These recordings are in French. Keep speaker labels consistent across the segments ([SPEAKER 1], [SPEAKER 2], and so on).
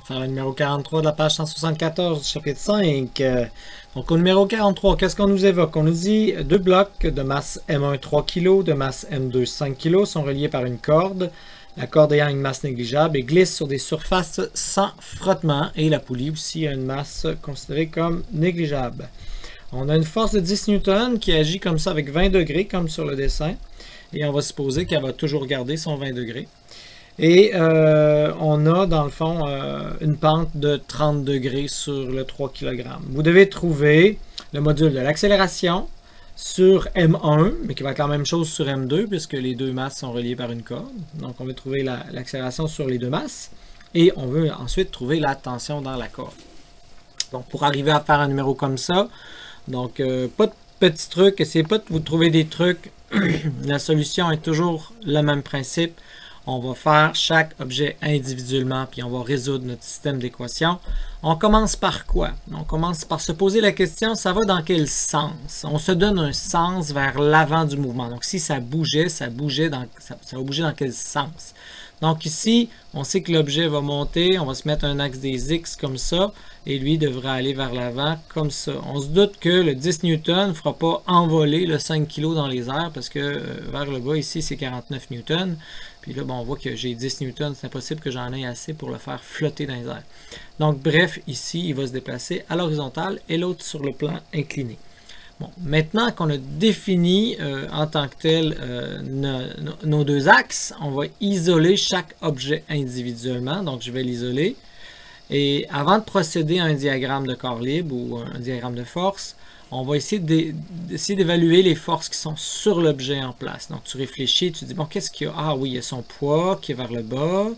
[SPEAKER 1] faire le numéro 43 de la page 174 du chapitre 5. Donc au numéro 43, qu'est-ce qu'on nous évoque? On nous dit deux blocs de masse M1 3 kg, de masse M2 5 kg sont reliés par une corde. La corde ayant une masse négligeable et glisse sur des surfaces sans frottement. Et la poulie aussi a une masse considérée comme négligeable. On a une force de 10 N qui agit comme ça avec 20 degrés, comme sur le dessin. Et on va supposer qu'elle va toujours garder son 20 degrés. Et on a, dans le fond, une pente de 30 degrés sur le 3 kg. Vous devez trouver le module de l'accélération sur M1, mais qui va être la même chose sur M2, puisque les deux masses sont reliées par une corde. Donc, on veut trouver l'accélération sur les deux masses. Et on veut ensuite trouver la tension dans la corde. Donc, pour arriver à faire un numéro comme ça, donc, pas de petits trucs, essayez pas de vous trouver des trucs. La solution est toujours le même principe. On va faire chaque objet individuellement, puis on va résoudre notre système d'équations. On commence par quoi? On commence par se poser la question, ça va dans quel sens? On se donne un sens vers l'avant du mouvement. Donc, si ça bougeait, ça va bouger dans quel sens? Donc ici, on sait que l'objet va monter, on va se mettre un axe des X comme ça, et lui devrait aller vers l'avant comme ça. On se doute que le 10 N ne fera pas envoler le 5 kg dans les airs, parce que vers le bas, ici, c'est 49 N. Puis là, bon, on voit que j'ai 10 N, c'est impossible que j'en ai assez pour le faire flotter dans les airs. Donc bref, ici, il va se déplacer à l'horizontale et l'autre sur le plan incliné. Bon, maintenant qu'on a défini en tant que tel nos deux axes, on va isoler chaque objet individuellement. Donc, je vais l'isoler. Et avant de procéder à un diagramme de corps libre ou un diagramme de force, on va essayer d'évaluer les forces qui sont sur l'objet en place. Donc, tu réfléchis, tu dis, bon, qu'est-ce qu'il y a? Ah oui, il y a son poids qui est vers le bas.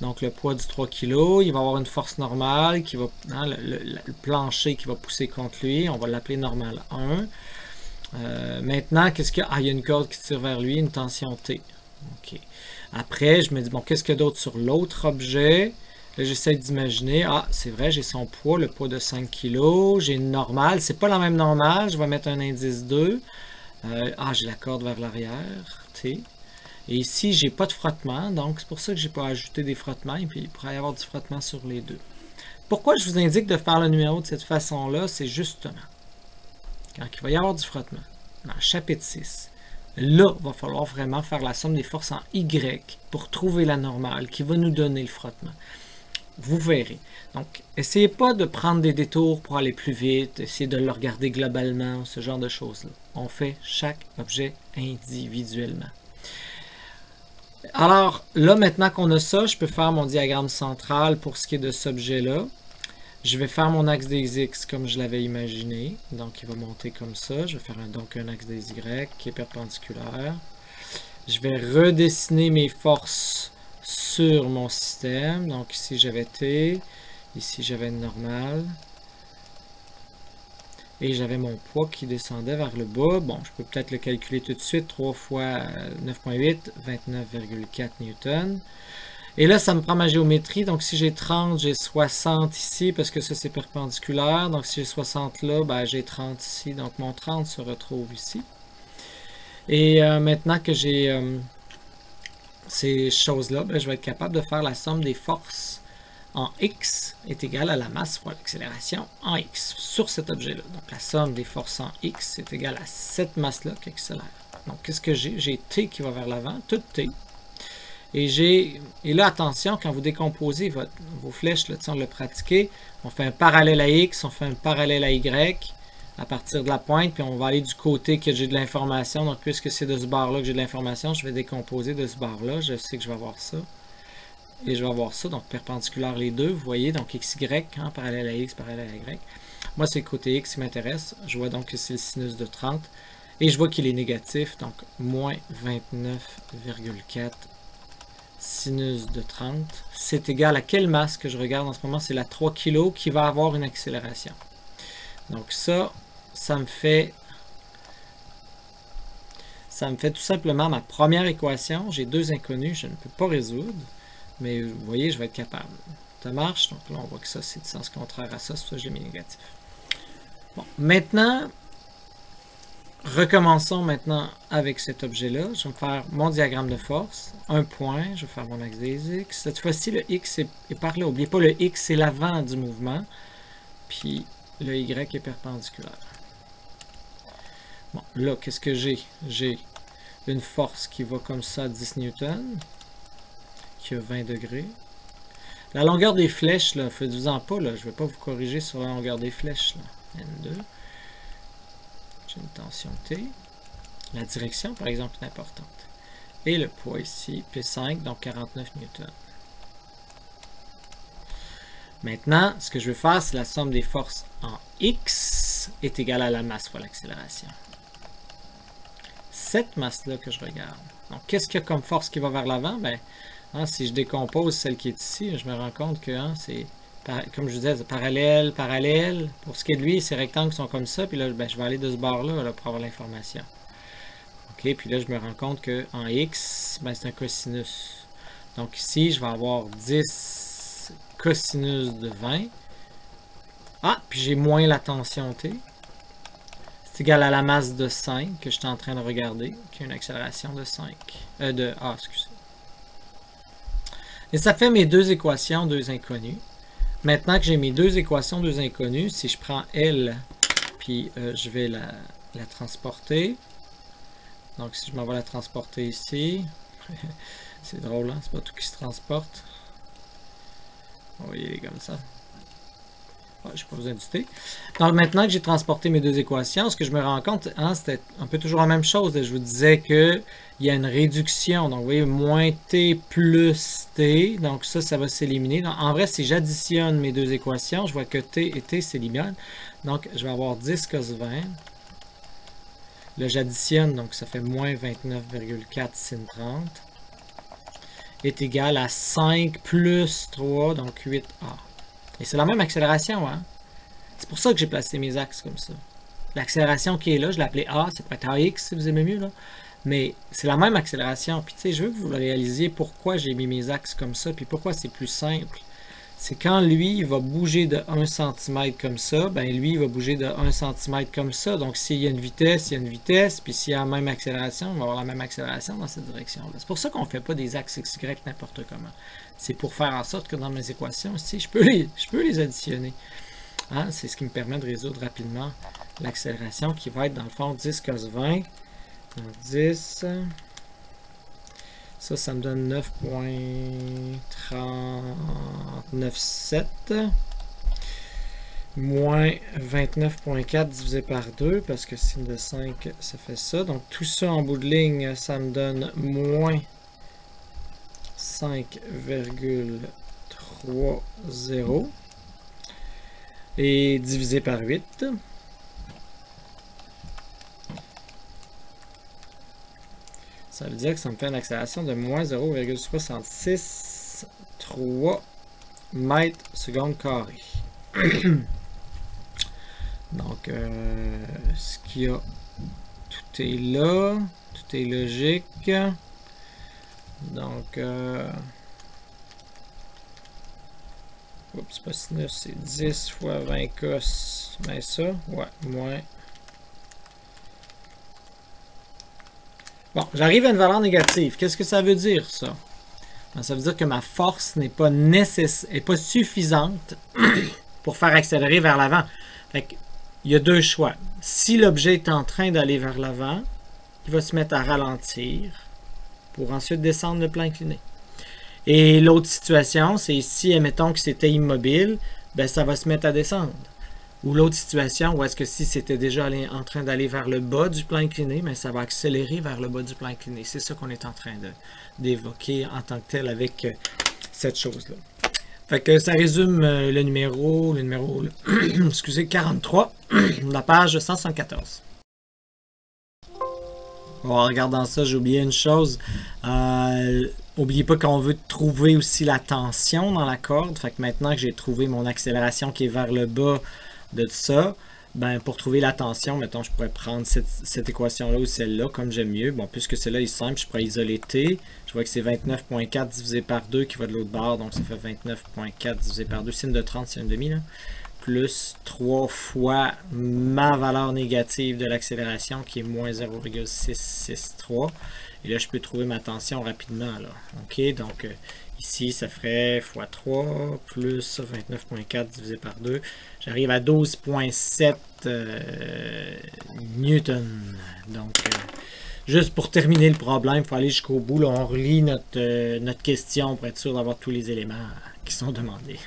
[SPEAKER 1] Donc, le poids du 3 kg, il va avoir une force normale, qui va, hein, le plancher qui va pousser contre lui. On va l'appeler normal 1. Maintenant, qu'est-ce qu'il y a? Ah, il y a une corde qui tire vers lui, une tension T. OK. Après, je me dis, bon, qu'est-ce qu'il y a d'autre sur l'autre objet? Là, j'essaie d'imaginer, ah, c'est vrai, j'ai son poids, le poids de 5 kg, j'ai une normale, c'est pas la même normale, je vais mettre un indice 2. J'ai la corde vers l'arrière, T. Et ici, j'ai pas de frottement, donc c'est pour ça que j'ai pas ajouté des frottements, et puis il pourrait y avoir du frottement sur les deux. Pourquoi je vous indique de faire le numéro de cette façon-là? C'est justement, quand il va y avoir du frottement, dans le chapitre 6, là, il va falloir vraiment faire la somme des forces en Y pour trouver la normale qui va nous donner le frottement. Vous verrez. Donc, essayez pas de prendre des détours pour aller plus vite, essayez de le regarder globalement, ce genre de choses-là. On fait chaque objet individuellement. Alors, là, maintenant qu'on a ça, je peux faire mon diagramme central pour ce qui est de cet objet-là. Je vais faire mon axe des X comme je l'avais imaginé. Donc, il va monter comme ça. Je vais faire donc un axe des Y qui est perpendiculaire. Je vais redessiner mes forces sur mon système. Donc ici j'avais T, ici j'avais une normale. Et j'avais mon poids qui descendait vers le bas. Bon, je peux peut-être le calculer tout de suite. 3 fois 9,8, 29,4 Newton. Et là, ça me prend ma géométrie. Donc si j'ai 30, j'ai 60 ici, parce que ça c'est perpendiculaire. Donc si j'ai 60 là, ben, j'ai 30 ici. Donc mon 30 se retrouve ici. Et maintenant que j'ai ces choses-là, ben, je vais être capable de faire la somme des forces en X est égale à la masse fois l'accélération en X sur cet objet-là. Donc la somme des forces en X est égale à cette masse-là qui accélère. Donc qu'est-ce que j'ai? J'ai T qui va vers l'avant, tout T. Et là, attention, quand vous décomposez vos flèches, là, on l'a pratiqué, on fait un parallèle à X, on fait un parallèle à Y à partir de la pointe, puis on va aller du côté que j'ai de l'information. Donc, puisque c'est de ce bar-là que j'ai de l'information, je vais décomposer de ce bar-là. Je sais que je vais avoir ça. Et je vais avoir ça, donc perpendiculaire les deux. Vous voyez, donc XY, hein, parallèle à X, parallèle à Y. Moi, c'est le côté X qui m'intéresse. Je vois donc que c'est le sinus de 30. Et je vois qu'il est négatif, donc moins 29,4 sinus de 30. C'est égal à quelle masse que je regarde en ce moment? C'est la 3 kg qui va avoir une accélération. Donc ça me fait tout simplement ma première équation. J'ai deux inconnus, je ne peux pas résoudre, mais vous voyez, je vais être capable. Ça marche, donc là on voit que ça c'est du sens contraire à ça, c'est pour ça que j'ai mis négatif. Bon, maintenant, Recommençons maintenant avec cet objet-là. Je vais me faire mon diagramme de force. Un point, je vais faire mon axe des X. Cette fois-ci, le X est par là. N'oubliez pas, le X, c'est l'avant du mouvement. Puis le Y est perpendiculaire. Bon, là, qu'est-ce que j'ai? J'ai une force qui va comme ça à 10 newtons, qui a 20 degrés. La longueur des flèches, là, faites-vous-en pas, là. Je ne vais pas vous corriger sur la longueur des flèches, là. N2. J'ai une tension T. La direction, par exemple, est importante. Et le poids ici, P5, donc 49 newtons. Maintenant, ce que je veux faire, c'est la somme des forces en X est égale à la masse fois l'accélération. Cette masse-là que je regarde. Donc, qu'est-ce qu'il y a comme force qui va vers l'avant? Ben, si je décompose celle qui est ici, je me rends compte que c'est, comme je vous disais, parallèle, parallèle. Pour ce qui est de lui, ces rectangles sont comme ça. Puis là, ben, je vais aller de ce bord-là là, pour avoir l'information. OK, puis là, je me rends compte qu'en X, ben, c'est un cosinus. Donc ici, je vais avoir 10 cosinus de 20. Ah, puis j'ai moins la tension T. C'est égal à la masse de 5 que je suis en train de regarder, qui a une accélération de 5. Excusez. Et ça fait mes deux équations, deux inconnues. Maintenant que j'ai mes deux équations, deux inconnues, si je prends L, puis je vais la transporter. Donc si je m'en vais la transporter ici, c'est drôle, hein? C'est pas tout qui se transporte. Vous voyez, il est comme ça. Je n'ai pas besoin du T. Donc maintenant que j'ai transporté mes deux équations, ce que je me rends compte, hein, c'était un peu toujours la même chose. Je vous disais qu'il y a une réduction. Donc vous voyez, moins T plus T. Donc ça va s'éliminer. En vrai, si j'additionne mes deux équations, je vois que T et T s'éliminent. Donc je vais avoir 10 cos 20. Là, j'additionne, donc ça fait moins 29,4 sin 30. Est égal à 5 plus 3, donc 8A. Et c'est la même accélération, hein? C'est pour ça que j'ai placé mes axes comme ça. L'accélération qui est là, je l'ai appelée A, c'est peut être AX si vous aimez mieux, là. Mais c'est la même accélération. Puis tu sais, je veux que vous le réalisiez pourquoi j'ai mis mes axes comme ça, puis pourquoi c'est plus simple. C'est quand lui, il va bouger de 1 cm comme ça, ben lui, il va bouger de 1 cm comme ça. Donc s'il y a une vitesse, il y a une vitesse, puis s'il y a la même accélération, il va avoir la même accélération dans cette direction-là. C'est pour ça qu'on ne fait pas des axes XY n'importe comment. C'est pour faire en sorte que dans mes équations aussi, je peux les additionner. Hein? C'est ce qui me permet de résoudre rapidement l'accélération qui va être dans le fond 10 cos 20. Donc 10, ça me donne 9.397 moins 29.4 divisé par 2 parce que signe de 5, ça fait ça. Donc tout ça en bout de ligne, ça me donne moins 5,30 et divisé par 8. Ça veut dire que ça me fait une accélération de moins 0,663 mètres seconde carré. Donc, ce qu'il y a, tout est là, tout est logique. Donc, oups, pas sinus, c'est 10 fois 20 cos, mais ça, ouais, moins. Bon, j'arrive à une valeur négative. Qu'est-ce que ça veut dire, ça? Ben, ça veut dire que ma force n'est pas suffisante pour faire accélérer vers l'avant. Il y a deux choix. Si l'objet est en train d'aller vers l'avant, il va se mettre à ralentir pour ensuite descendre le plan incliné. Et l'autre situation, c'est si, admettons que c'était immobile, ben, ça va se mettre à descendre. Ou l'autre situation, où est-ce que si c'était déjà en train d'aller vers le bas du plan incliné, mais ça va accélérer vers le bas du plan incliné. C'est ça qu'on est en train d'évoquer en tant que tel avec cette chose-là. Fait que ça résume le numéro excusez, 43, la page 174. En regardant ça, j'ai oublié une chose. N'oubliez pas qu'on veut trouver aussi la tension dans la corde. Fait que maintenant que j'ai trouvé mon accélération qui est vers le bas de ça, ben pour trouver la tension, mettons, je pourrais prendre cette équation-là ou celle-là, comme j'aime mieux. Bon, puisque celle-là est simple, je pourrais isoler T. Je vois que c'est 29.4 divisé par 2 qui va de l'autre bord, donc ça fait 29.4 divisé par 2. Signe de 30, c'est un demi, là. plus 3 fois ma valeur négative de l'accélération qui est moins 0,663. Et là, je peux trouver ma tension rapidement. Là. OK, donc ici, ça ferait x3 plus 29,4 divisé par 2. J'arrive à 12,7 newton. Donc, juste pour terminer le problème, il faut aller jusqu'au bout. Là, on relit notre question pour être sûr d'avoir tous les éléments qui sont demandés.